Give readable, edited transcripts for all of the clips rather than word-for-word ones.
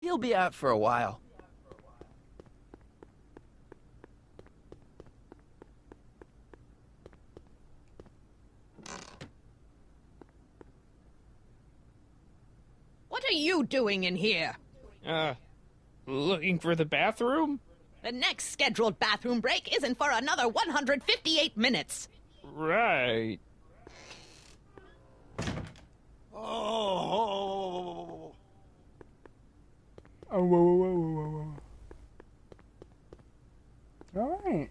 He'll be out for a while. What are you doing in here? Looking for the bathroom? The next scheduled bathroom break isn't for another 158 minutes. Right. Oh. Oh, whoa, whoa, whoa, whoa, whoa. Alright,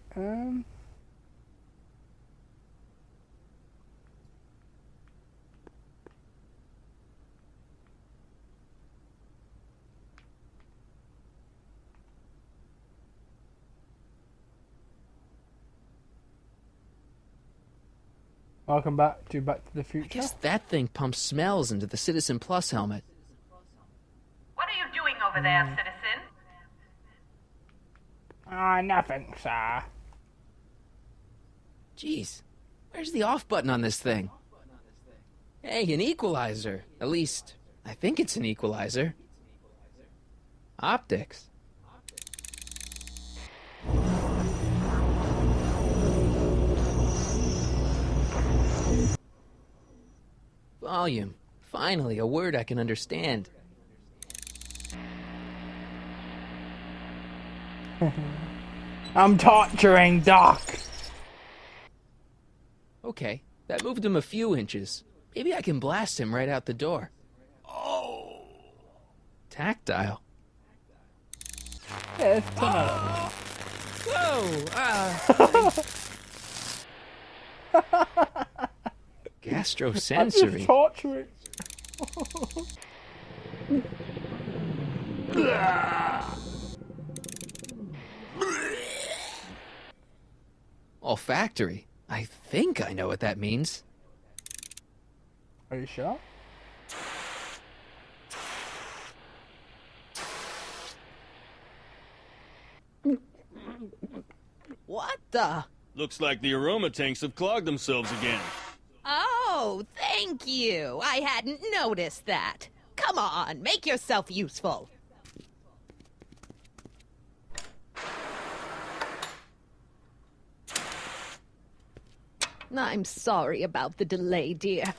welcome back to the Future. I guess that thing pumps smells into the Citizen Plus helmet. What are you doing over there, citizen? Nothing, sir. Jeez, where's the off button on this thing? Hey, an equalizer. At least, I think it's an equalizer. Optics. Volume. Finally, a word I can understand. I'm torturing Doc. Okay, that moved him a few inches. Maybe I can blast him right out the door. Oh. Tactile. Yeah, it's 10 out of Whoa! Gastrosensory. Just torturing. Olfactory. I think I know what that means. Are you sure? What the? Looks like the aroma tanks have clogged themselves again. Oh, thank you. I hadn't noticed that. Come on, make yourself useful. I'm sorry about the delay, dear.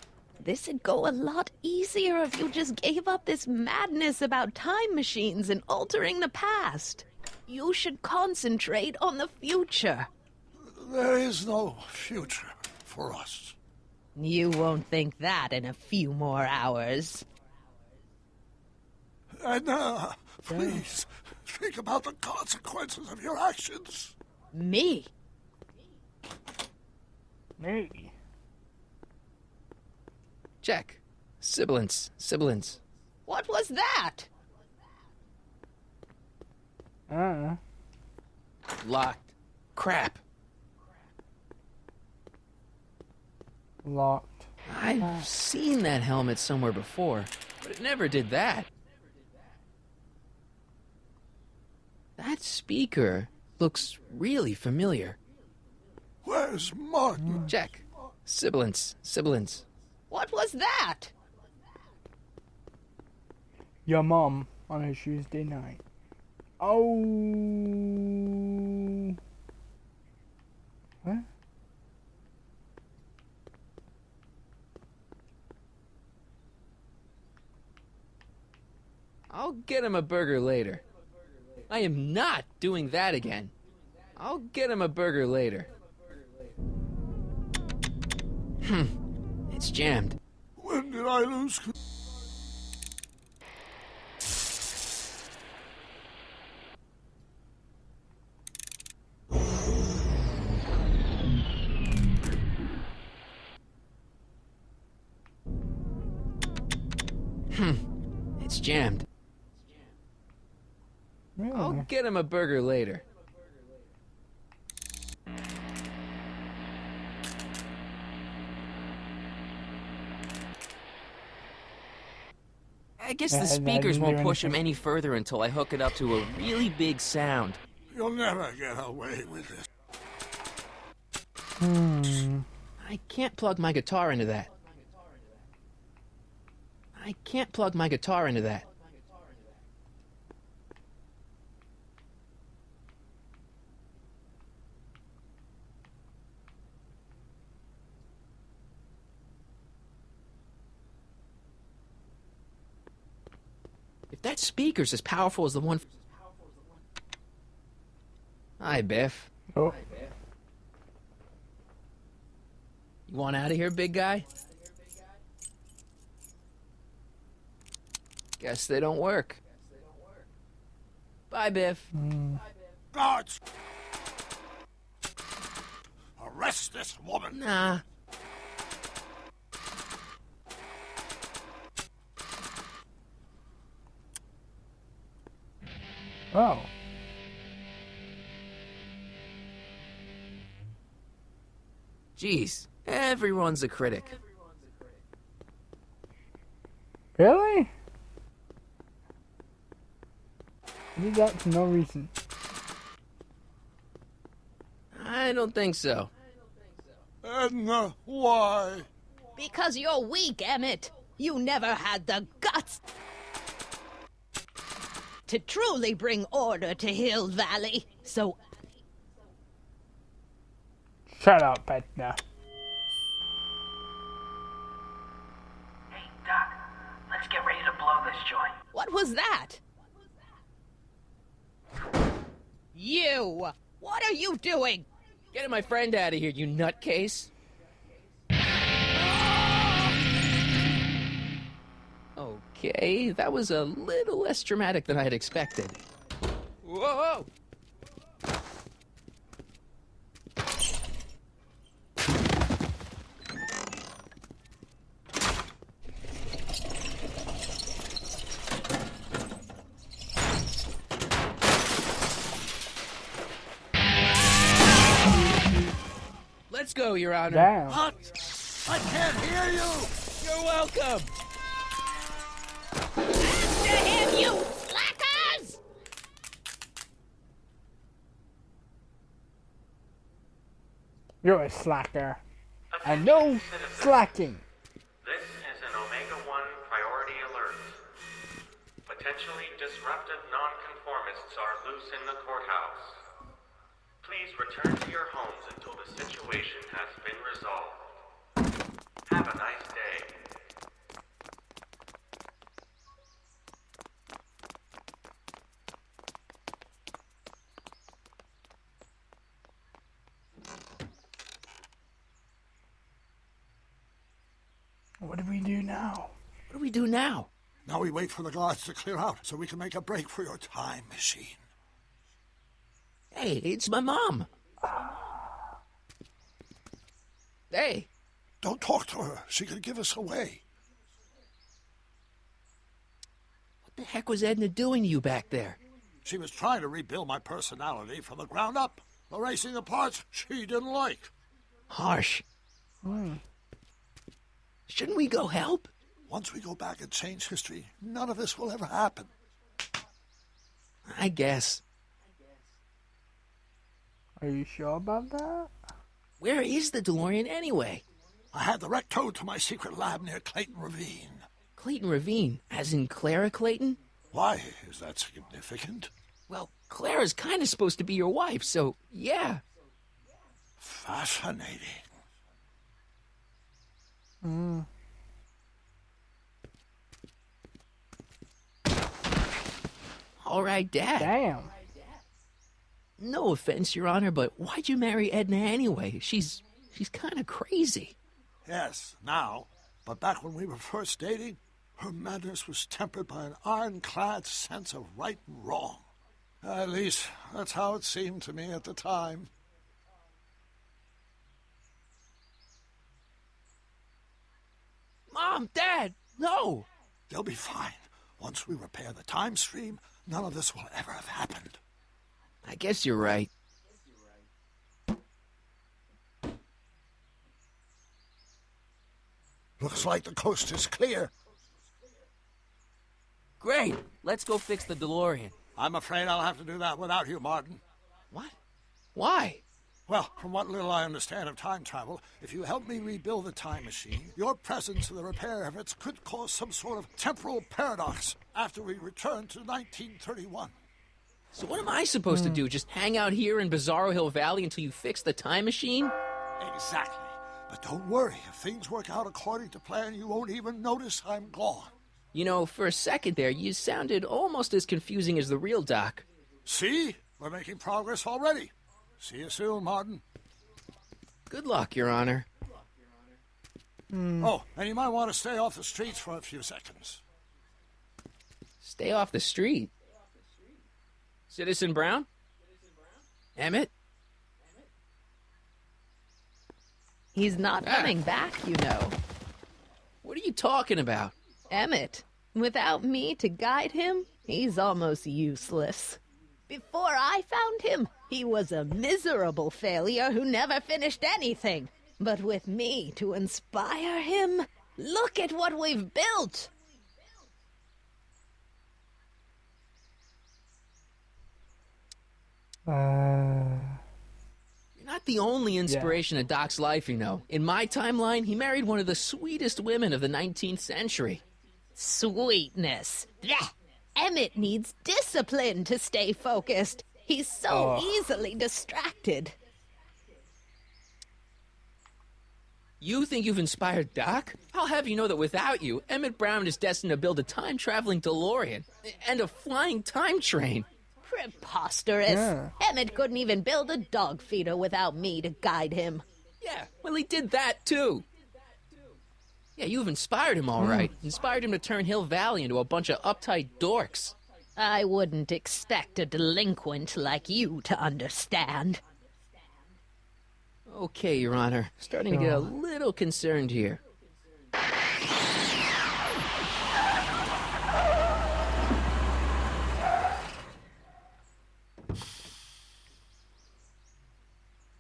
This'd go a lot easier if you just gave up this madness about time machines and altering the past. You should concentrate on the future. There is no future for us. You won't think that in a few more hours. And, please, think about the consequences of your actions. Me? Me. Check. Sibilance. Sibilance. What was that? Locked. Crap. Locked. I've seen that helmet somewhere before, but it never did that. That speaker looks really familiar. Where's Martin? Check. Sibilance. Sibilance. What was that? Your mom on a Tuesday night. Oh. What? I'll get him a burger later. I am not doing that again. I'll get him a burger later. It's jammed. When did I lose? It's jammed. Really? I'll get him a burger later. I guess Yeah, the and I speakers didn't won't do push him anything. any further until I hook it up to a really big sound. You'll never get away with this. I can't plug my guitar into that. I can't plug my guitar into that. If that speaker's as powerful as the one... Hi, Biff. Oh, You want out of here, big guy? Guess they don't work. Bye, Biff. Guards! Arrest this woman! Nah. oh. Jeez, everyone's a critic. Really? I did that for no reason. I don't think so. Edna, why? Because you're weak, Emmett. You never had the guts to truly bring order to Hill Valley. So Shut up, Edna. Hey, Doc, let's get ready to blow this joint. what was that? You! What are you doing? Getting my friend out of here, you nutcase. Okay, that was a little less dramatic than I had expected. Whoa! Let's go, Your Honor. Damn. What? I can't hear you! You're welcome. After him, you slackers! You're a slacker. And no slacking. This is an Omega-1 priority alert. Potentially disruptive nonconformists are loose in the courthouse. Please return to your homes until the situation has been resolved. Have a nice day. What do we do now? What do we do now? Now we wait for the guards to clear out so we can make a break for your time machine. Hey, it's my mom. Hey, Don't talk to her. She could give us away. what the heck was Edna doing to you back there? She was trying to rebuild my personality from the ground up. Erasing the parts she didn't like. Harsh. Shouldn't we go help? Once we go back and change history, none of this will ever happen. I guess. Are you sure about that? Where is the DeLorean anyway? I had the wreck towed to my secret lab near Clayton Ravine. Clayton Ravine, as in Clara Clayton? Why is that significant? Well, Clara's kind of supposed to be your wife, so yeah. Fascinating. All right, Dad. Damn. No offense, Your Honor, but why'd you marry Edna anyway? She's kind of crazy. Yes, now. But back when we were first dating, her madness was tempered by an ironclad sense of right and wrong. At least, that's how it seemed to me at the time. Mom, Dad, no! They'll be fine. Once we repair the time stream, none of this will ever have happened. I guess you're right. Looks like the coast is clear. Great. Let's go fix the DeLorean. I'm afraid I'll have to do that without you, Martin. What? Why? Well, from what little I understand of time travel, if you help me rebuild the time machine, your presence in the repair efforts could cause some sort of temporal paradox after we return to 1931. So what am I supposed to do? Just hang out here in Bizarro Hill Valley until you fix the time machine? Exactly. But don't worry, if things work out according to plan, you won't even notice I'm gone. You know, for a second there, you sounded almost as confusing as the real Doc. See? We're making progress already. See you soon, Martin. Good luck, Your Honor. Oh, and you might want to stay off the streets for a few seconds. Stay off the street. Citizen Brown? Emmett? He's not coming back, you know. What are you talking about? Emmett, without me to guide him, he's almost useless. Before I found him, he was a miserable failure who never finished anything. But with me to inspire him, look at what we've built! You're not the only inspiration of Doc's life, you know. In my timeline, he married one of the sweetest women of the 19th century. Sweetness. Blech. Emmett needs discipline to stay focused. He's so easily distracted. You think you've inspired Doc? I'll have you know that without you, Emmett Brown is destined to build a time-traveling DeLorean and a flying time train. Preposterous. Yeah. Emmett couldn't even build a dog feeder without me to guide him. Yeah, well, he did that, too. Yeah, you've inspired him, all right. Inspired him to turn Hill Valley into a bunch of uptight dorks. I wouldn't expect a delinquent like you to understand. Okay, Your Honor. Starting to get a little concerned here.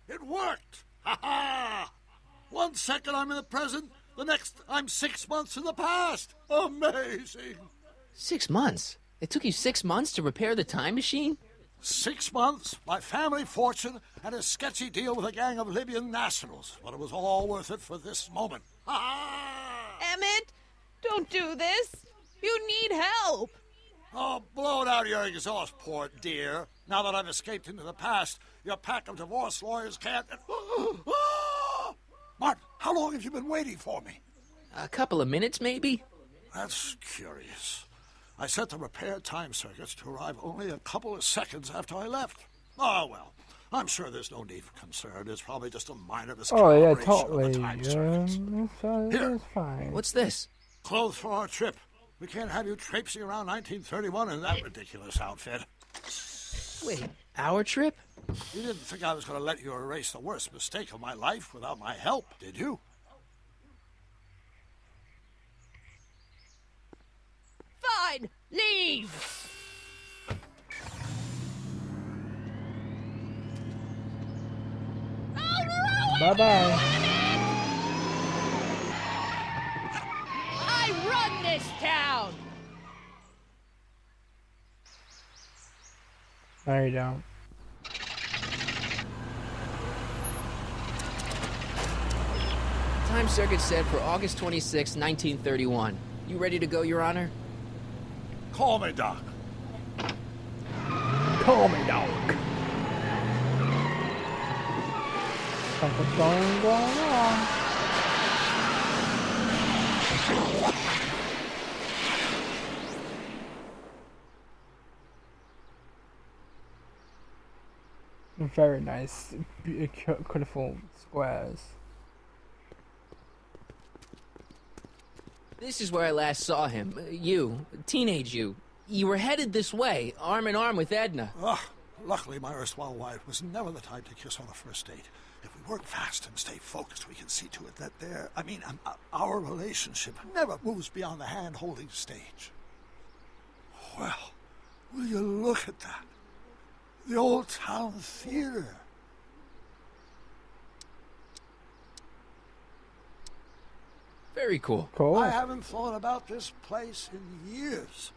It worked! Ha ha! 1 second I'm in the present, the next I'm 6 months in the past. Amazing! 6 months? It took you 6 months to repair the time machine? 6 months, my family fortune, and a sketchy deal with a gang of Libyan nationals. But it was all worth it for this moment. Ha ha! Emmett, don't do this. You need help. Oh, blow it out of your exhaust port, dear. Now that I've escaped into the past, your pack of divorce lawyers can't... Martin, how long have you been waiting for me? A couple of minutes, maybe? That's curious. I set the repair time circuits to arrive only a couple of seconds after I left. Oh, well, I'm sure there's no need for concern. It's probably just a minor Oh yeah, miscalibration totally. of the time circuits. Here. It's fine. What's this? Clothes for our trip. We can't have you traipsing around 1931 in that ridiculous outfit. Wait, our trip? You didn't think I was going to let you erase the worst mistake of my life without my help, did you? Fine, leave. Bye bye. I run this town. No, you don't. Time circuit set for August 26, 1931. You ready to go, Your Honor? Call me, Doc. Call me dog. Something's going on. Very nice, colorful squares. This is where I last saw him. You, teenage you. You were headed this way, arm in arm with Edna. Luckily, my erstwhile wife was never the type to kiss on a first date. If we work fast and stay focused, we can see to it that our relationship never moves beyond the hand-holding stage. Well, will you look at that? The Old Town Theater. Very cool. Cool. I haven't thought about this place in years.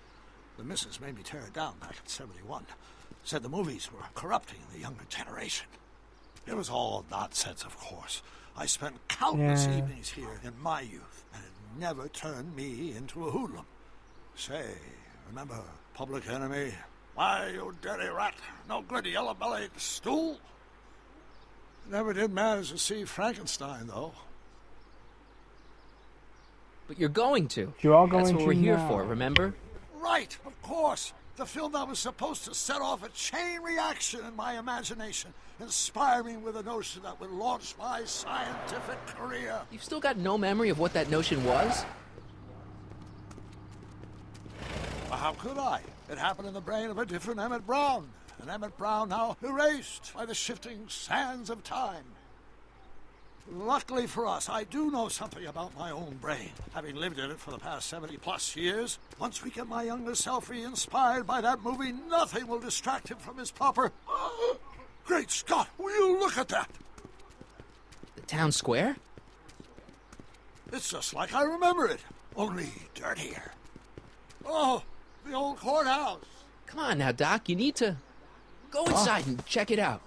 The missus made me tear it down back in '71. Said the movies were corrupting the younger generation. It was all nonsense, of course. I spent countless evenings here in my youth, and it never turned me into a hoodlum. Say, remember Public Enemy? Why, you dirty rat, no good yellow-bellied stool? Never did manage to see Frankenstein, though. But you're going to. You are going That's what to we're here now. for, remember? Right, of course. The film that was supposed to set off a chain reaction in my imagination, inspire me with a notion that would launch my scientific career. You've still got no memory of what that notion was? Well, how could I? It happened in the brain of a different Emmett Brown. An Emmett Brown now erased by the shifting sands of time. Luckily for us, I do know something about my own brain, having lived in it for the past 70-plus years. Once we get my younger self re-inspired by that movie, nothing will distract him from his proper... Great Scott, will you look at that? The town square? It's just like I remember it, only dirtier. Oh, the old courthouse. Come on now, Doc, you need to... Go inside and check it out.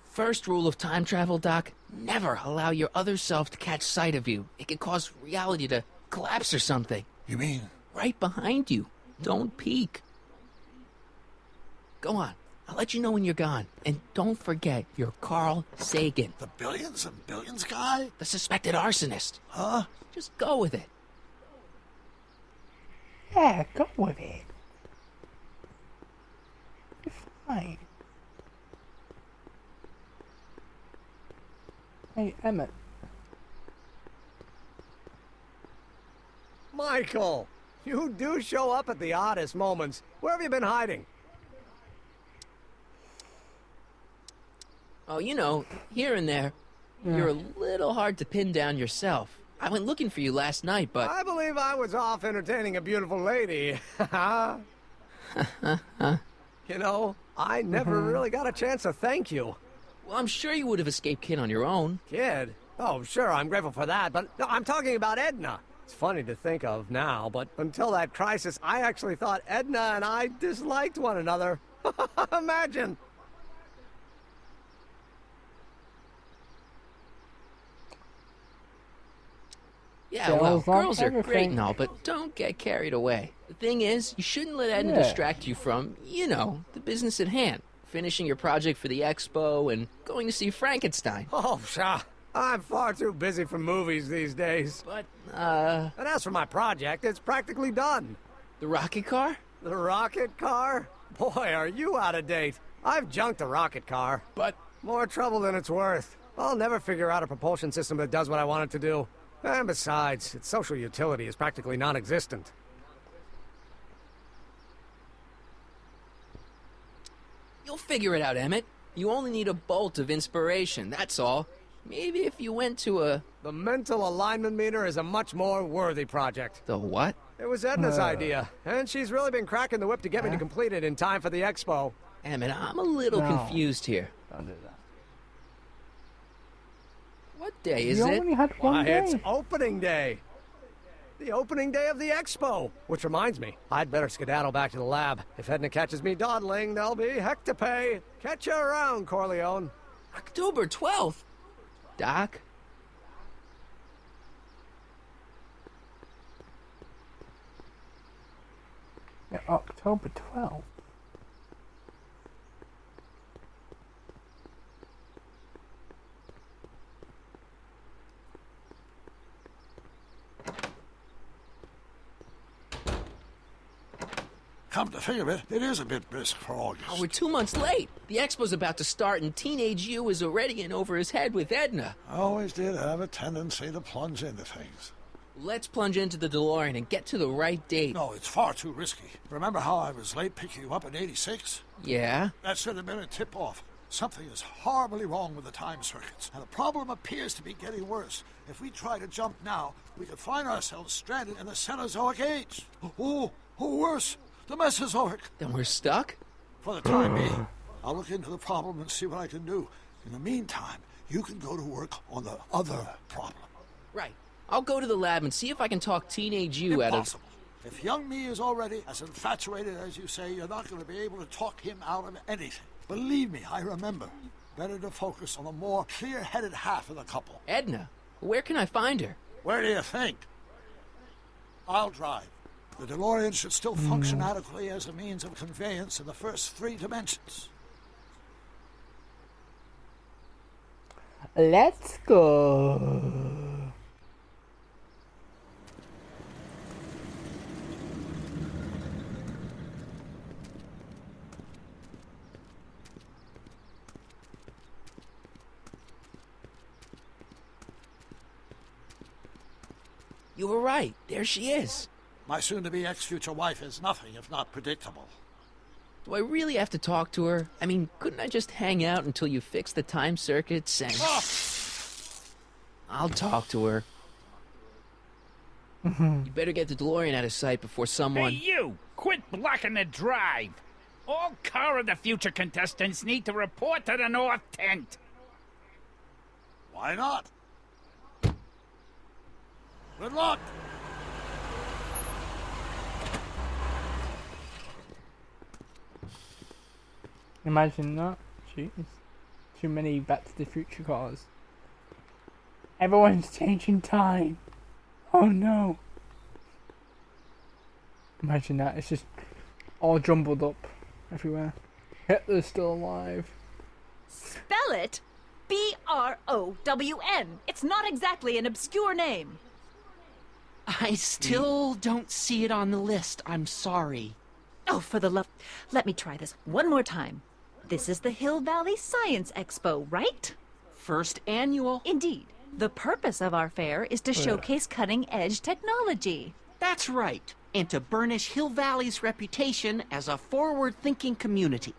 First rule of time travel, Doc, never allow your other self to catch sight of you. It can cause reality to collapse or something. You mean? Right behind you. Don't peek. Go on. I'll let you know when you're gone. And don't forget, you're Carl Sagan. The billions and billions guy? The suspected arsonist. Huh? Just go with it. Yeah, go with it. You're fine. Hey, Emmett. Michael, you do show up at the oddest moments. Where have you been hiding? Oh, you know, here and there, you're a little hard to pin down yourself. I went looking for you last night, but... I believe I was off entertaining a beautiful lady. You know, I never really got a chance to thank you. Well, I'm sure you would have escaped Kid on your own. Kid? Oh, sure, I'm grateful for that, but no, I'm talking about Edna. It's funny to think of now, but until that crisis, I actually thought Edna and I disliked one another. Imagine! Yeah, Girls well, love girls are great everything. and all, but don't get carried away. The thing is, you shouldn't let Edna Yeah. distract you from, you know, the business at hand. Finishing your project for the expo and going to see Frankenstein. Oh, pshaw. I'm far too busy for movies these days. But, And as for my project, it's practically done. the rocket car? The rocket car? Boy, are you out of date. I've junked the rocket car. But... More trouble than it's worth. I'll never figure out a propulsion system that does what I want it to do. And besides, its social utility is practically non-existent. You'll figure it out, Emmett. You only need a bolt of inspiration, that's all. Maybe if you went to a... The mental alignment meter is a much more worthy project. The what? It was Edna's idea, and she's really been cracking the whip to get me to complete it in time for the expo. Emmett, I'm a little No. confused here. Don't do that. What day is You it? only had one Why, day. it's opening day. The opening day of the expo. Which reminds me, I'd better skedaddle back to the lab. If Edna catches me dawdling, there'll be heck to pay. Catch you around, Corleone. October 12th? Doc? Yeah, October 12th. Come to think of it, it is a bit brisk for August. Oh, we're 2 months late. The expo's about to start and teenage you is already in over his head with Edna. I always did have a tendency to plunge into things. Let's plunge into the DeLorean and get to the right date. No, it's far too risky. Remember how I was late picking you up in '86? Yeah? That should have been a tip-off. Something is horribly wrong with the time circuits, and the problem appears to be getting worse. If we try to jump now, we could find ourselves stranded in the Cenozoic age. Oh, worse, the Mesozoic. Then we're stuck? For the time being, I'll look into the problem and see what I can do. In the meantime, you can go to work on the other problem. Right. I'll go to the lab and see if I can talk teenage you out of... Impossible. If young me is already as infatuated as you say, you're not going to be able to talk him out of anything. Believe me, I remember. Better to focus on the more clear-headed half of the couple. Edna? Where can I find her? Where do you think? I'll drive. The DeLorean should still function adequately as a means of conveyance in the first 3 dimensions. Let's go. You were right. There she is. My soon-to-be ex-future wife is nothing if not predictable. Do I really have to talk to her? I mean, couldn't I just hang out until you fix the time circuits and... I'll talk to her. You better get the DeLorean out of sight before someone... Hey, you! Quit blocking the drive! All car of the future contestants need to report to the North Tent. Why not? Good luck! Imagine that. Jeez. Too many Back to the Future cars. Everyone's changing time. Oh no. Imagine that. It's just all jumbled up everywhere. Hitler's still alive. Spell it B-R-O-W-N. It's not exactly an obscure name. I still don't see it on the list. I'm sorry. Oh, for the love... Let me try this one more time. This is the Hill Valley Science Expo, right? First annual. Indeed. The purpose of our fair is to showcase cutting-edge technology. That's right. And to burnish Hill Valley's reputation as a forward-thinking community.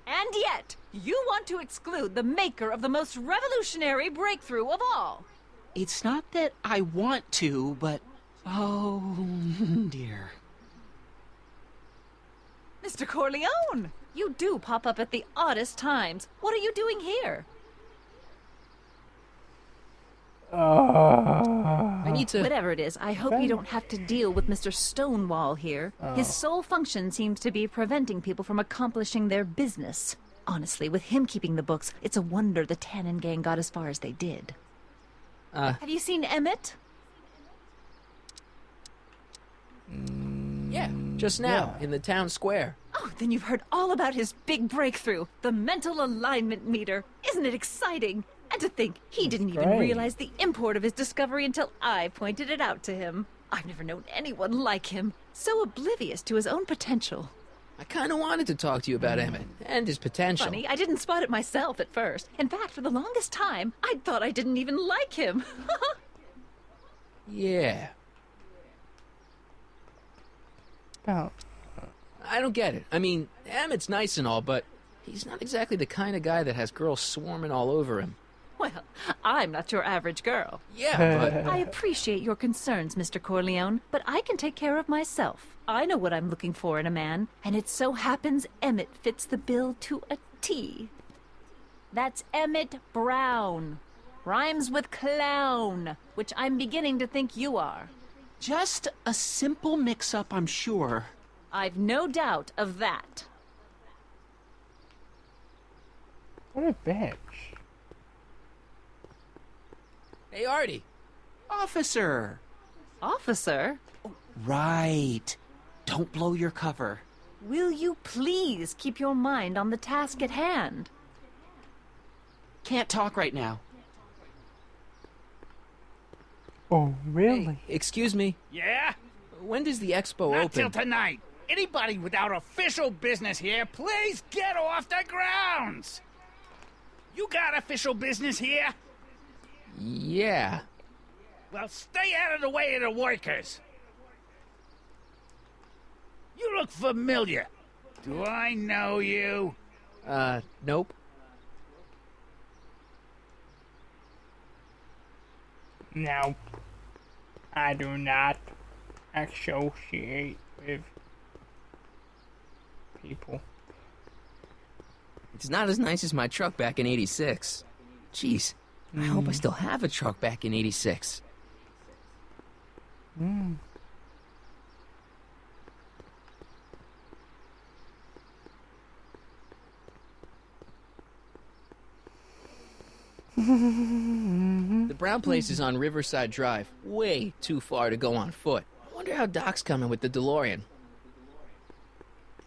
And yet, you want to exclude the maker of the most revolutionary breakthrough of all. It's not that I want to, but... oh, dear. Mr. Corleone, you do pop up at the oddest times. What are you doing here? I need to... Whatever it is, I hope you don't have to deal with Mr. Stonewall here. His sole function seems to be preventing people from accomplishing their business. Honestly, with him keeping the books, it's a wonder the Tannen gang got as far as they did. Have you seen Emmett? Yeah, just now, in the town square. Oh, then you've heard all about his big breakthrough, the mental alignment meter. Isn't it exciting? And to think, he didn't even realize the import of his discovery until I pointed it out to him. I've never known anyone like him, so oblivious to his own potential. I kind of wanted to talk to you about Emmett and his potential. Funny, I didn't spot it myself at first. In fact, for the longest time, I thought I didn't even like him. Yeah. About. I don't get it. I mean, Emmett's nice and all, but he's not exactly the kind of guy that has girls swarming all over him. Well, I'm not your average girl. Yeah, but... I appreciate your concerns, Mr. Corleone, but I can take care of myself. I know what I'm looking for in a man, and it so happens Emmett fits the bill to a T. That's Emmett Brown. Rhymes with clown, which I'm beginning to think you are. Just a simple mix-up, I'm sure. I've no doubt of that. What a bitch. Hey, Artie. Officer! Officer, Right. Don't blow your cover. will you please keep your mind on the task at hand? Can't talk right now. Oh, really? Excuse me. Yeah? When does the expo Not till open? tonight. Anybody without official business here, please get off the grounds! You got official business here? Yeah. Well, stay out of the way of the workers. You look familiar. Do I know you? Nope. No. I do not associate with people. It's not as nice as my truck back in '86. Jeez, I hope I still have a truck back in '86. The brown place is on Riverside Drive. Way too far to go on foot. I wonder how Doc's coming with the DeLorean.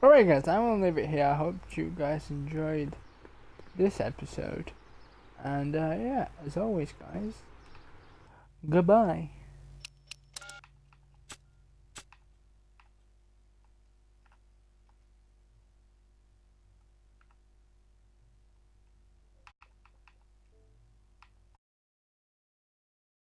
Alright guys, I'm gonna leave it here. I hope you guys enjoyed this episode. And yeah, as always guys, goodbye.